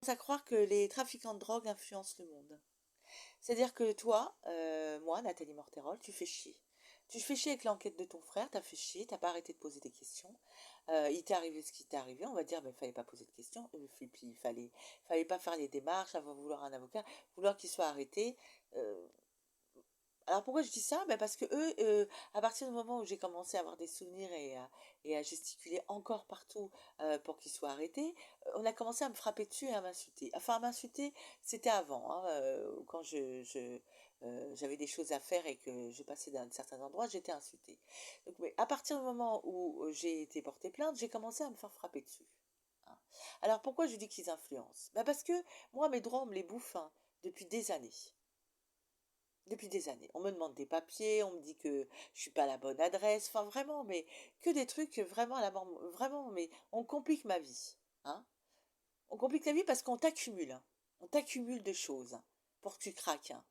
à croire que les trafiquants de drogue influencent le monde. C'est-à-dire que toi, moi, Nathalie Morterol, tu fais chier. Tu fais chier avec l'enquête de ton frère, t'as fait chier, t'as pas arrêté de poser des questions. Il t'est arrivé ce qui t'est arrivé, on va dire, mais il fallait pas poser de questions. Et puis fallait pas faire les démarches, avoir vouloir un avocat, vouloir qu'il soit arrêté. Euh, alors pourquoi je dis ça? Ben parce que eux, à partir du moment où j'ai commencé à avoir des souvenirs et à gesticuler encore partout pour qu'ils soient arrêtés, on a commencé à me frapper dessus et à m'insulter. Enfin, à m'insulter, c'était avant, hein, quand j'avais des choses à faire et que je passais d'un certain endroit, j'étais insultée. Donc, mais à partir du moment où j'ai été portée plainte, j'ai commencé à me faire frapper dessus. Hein. Alors pourquoi je dis qu'ils influencent? Ben parce que moi, mes droits, on me les bouffe hein, depuis des années. Depuis des années. On me demande des papiers, on me dit que je suis pas à la bonne adresse, enfin vraiment, mais que des trucs vraiment à la mort, vraiment, mais on complique ma vie, hein. On complique la vie parce qu'on t'accumule, hein. On t'accumule de choses hein, pour que tu craques, hein.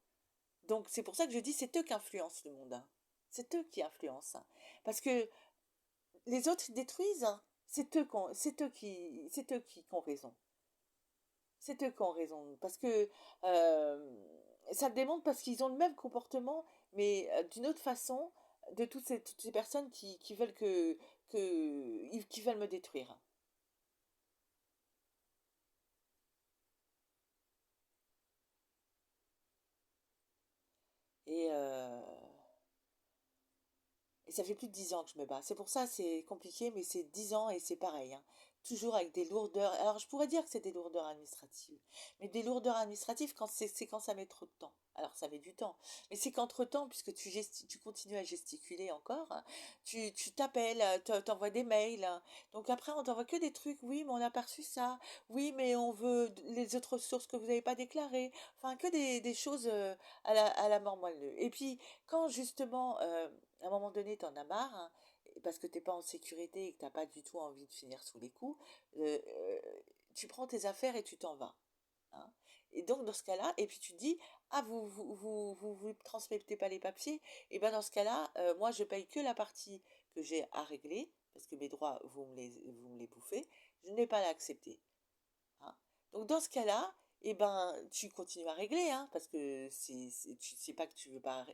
Donc c'est pour ça que je dis c'est eux qui influencent le monde, hein. C'est eux qui influencent, hein. Parce que les autres ils détruisent, hein. C'est eux qui ont raison. C'est eux qui ont raison. Parce que ça le démontre parce qu'ils ont le même comportement, mais d'une autre façon, de toutes ces personnes qui veulent qui veulent me détruire. Et, euh, et ça fait plus de 10 ans que je me bats. C'est pour ça c'est compliqué, mais c'est 10 ans et c'est pareil, hein. Toujours avec des lourdeurs. Alors je pourrais dire que c'est des lourdeurs administratives. Mais des lourdeurs administratives quand c'est quand ça met trop de temps. Alors ça met du temps. Mais c'est qu'entre-temps, puisque tu continues à gesticuler encore, hein, tu t'appelles, t'envoies des mails, hein. Donc après on t'envoie que des trucs. Oui, mais on a perçu ça. Oui, mais on veut les autres sources que vous n'avez pas déclarées. Enfin, que des choses à la mort moelleux. Et puis quand justement à un moment donné, t'en as marre, hein, parce que t'es pas en sécurité et que t'as pas du tout envie de finir sous les coups, euh, euh, tu prends tes affaires et tu t'en vas. Hein. Et donc, dans ce cas-là, et puis tu te dis, ah, vous transmettez pas les papiers, et ben dans ce cas-là, moi, je paye que la partie que j'ai à régler, parce que mes droits, vous me les bouffez, je n'ai pas à l'accepter. Hein. Donc, dans ce cas-là, et ben, tu continues à régler, hein, parce que c'est pas que tu veux pas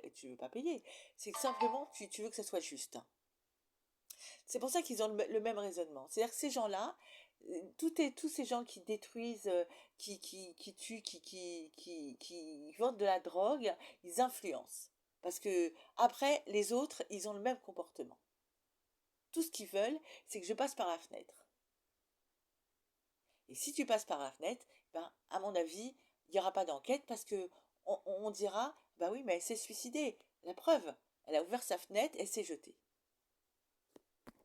payer, c'est que simplement tu veux que ça soit juste. Hein. C'est pour ça qu'ils ont le même raisonnement. C'est-à-dire que ces gens-là, tous ces gens qui détruisent, qui tuent, qui vendent de la drogue, ils influencent. Parce que après, les autres, ils ont le même comportement. Tout ce qu'ils veulent, c'est que je passe par la fenêtre. Et si tu passes par la fenêtre, ben, à mon avis, il n'y aura pas d'enquête parce que on dira, bah oui, mais elle s'est suicidée. La preuve, elle a ouvert sa fenêtre et s'est jetée.